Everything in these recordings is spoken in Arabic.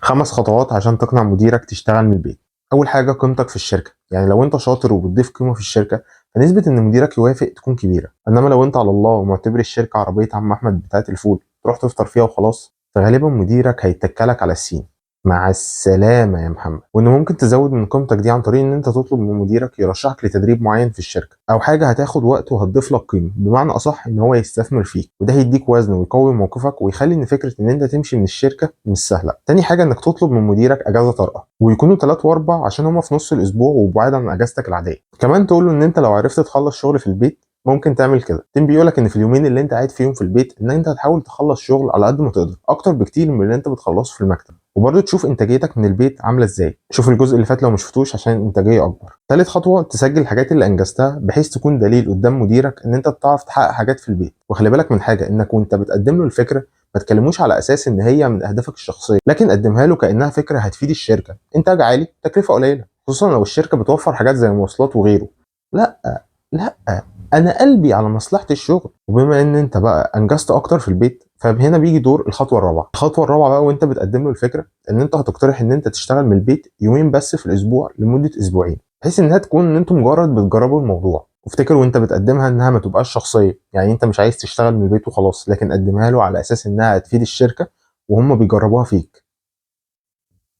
5 خطوات عشان تقنع مديرك تشتغل من البيت. أول حاجة قيمتك في الشركة، يعني لو أنت شاطر وبتضيف قيمة في الشركة فنسبة إن مديرك يوافق تكون كبيرة، إنما لو أنت على الله ومعتبر الشركة عربية عم أحمد بتاعة الفول تروح تفطر فيها وخلاص، فغالبا مديرك هيتكلك على السين. مع السلامة يا محمد. وإن ممكن تزود من قيمتك دي عن طريق إن أنت تطلب من مديرك يرشحك لتدريب معين في الشركة، أو حاجة هتاخد وقت وهتضيف لك قيمة، بمعنى أصح إن هو يستثمر فيك، وده هيديك وزن ويقوي موقفك ويخلي إن فكرة إن أنت تمشي من الشركة مش سهلة. تاني حاجة إنك تطلب من مديرك أجازة طارئة، ويكونوا 3 و4 عشان هما في نص الأسبوع وبعيد عن أجازتك العادية. كمان تقول له إن أنت لو عرفت تخلص شغل في البيت ممكن تعمل كده. تيم بيقولك ان في اليومين اللي انت قاعد فيهم في البيت ان انت هتحاول تخلص شغل على قد ما تقدر اكتر بكتير من اللي انت بتخلصه في المكتب، وبرضه تشوف انتاجيتك من البيت عامله ازاي. شوف الجزء اللي فات لو ما شفتوش عشان الانتاجيه اكبر. تالت خطوه تسجل الحاجات اللي انجزتها بحيث تكون دليل قدام مديرك ان انت بتعرف تحقق حاجات في البيت. وخلي بالك من حاجه، انك وانت بتقدم له الفكره ما تكلموش على اساس ان هي من اهدافك الشخصيه، لكن قدمها له كانها فكره هتفيد الشركه، انتاج عالي تكلفه قليله، خصوصا لو الشركه بتوفر حاجات زي المواصلات وغيره. لا لا، انا قلبي على مصلحه الشغل. وبما ان انت بقى انجزت اكتر في البيت فهنا بيجي دور الخطوه الرابعه. الخطوه الرابعه بقى وانت بتقدم له الفكره ان انت هتقترح ان انت تشتغل من البيت يومين بس في الاسبوع لمده اسبوعين، بحيث انها تكون ان انتم مجرد بتجربوا الموضوع. وافتكر وانت بتقدمها انها ما تبقاش شخصيه، يعني انت مش عايز تشتغل من البيت وخلاص، لكن قدمها له على اساس انها هتفيد الشركه وهم بيجربوها فيك.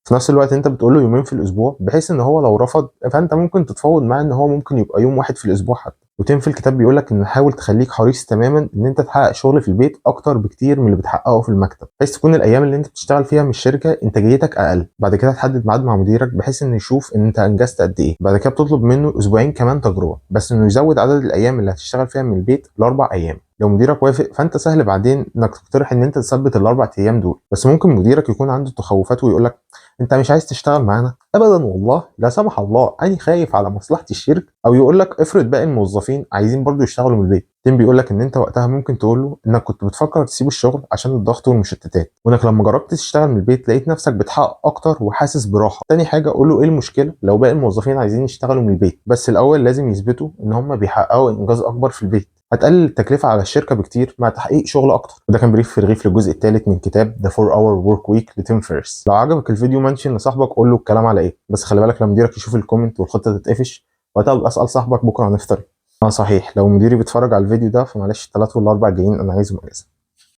في نفس الوقت انت بتقول له يومين في الاسبوع، بحيث ان هو لو رفض فانت ممكن تتفاوض معاه ان هو ممكن يبقى يوم واحد في الاسبوع حتى. وتم في الكتاب بيقول لك ان حاول تخليك حريص تماما ان انت تحقق شغل في البيت اكتر بكتير من اللي بتحققه في المكتب، بحيث تكون الايام اللي انت بتشتغل فيها من الشركه انتاجيتك اقل. بعد كده تحدد ميعاد مع مديرك بحيث انه يشوف ان انت انجزت قد ايه. بعد كده بتطلب منه اسبوعين كمان تجربه، بس انه يزود عدد الايام اللي هتشتغل فيها من البيت ل4 ايام. لو مديرك وافق فانت سهل بعدين انك تقترح ان انت تثبت ال4 ايام دول. بس ممكن مديرك يكون عنده تخوفات ويقول لك انت مش عايز تشتغل معانا. ابدا والله، لا سمح الله، انا خايف على مصلحه الشركه. او يقول لك افرض باقي الموظفين عايزين برضو يشتغلوا من البيت. تيم بيقول لك ان انت وقتها ممكن تقول له انك كنت بتفكر تسيب الشغل عشان الضغط والمشتتات، وانك لما جربت تشتغل من البيت لقيت نفسك بتحقق اكتر وحاسس براحه. تاني حاجه قول له ايه المشكله لو باقي الموظفين عايزين يشتغلوا من البيت، بس الاول لازم يثبتوا ان هم بيحققوا انجاز اكبر في البيت. هتقلل التكلفة على الشركة بكتير مع تحقيق شغل أكتر. وده كان بريف في رغيف للجزء الثالث من كتاب The 4 Hour Work Week لتيم فيرس. لو عجبك الفيديو منشن لصاحبك قول له الكلام على إيه، بس خلي بالك لما مديرك يشوف الكومنت والخطة تتقفش وقتها ابقى أسأل صاحبك بكرة هنفطر. صحيح لو مديري بيتفرج على الفيديو ده فمعلش ال3 وال4 جايين أنا عايزهم أجازة.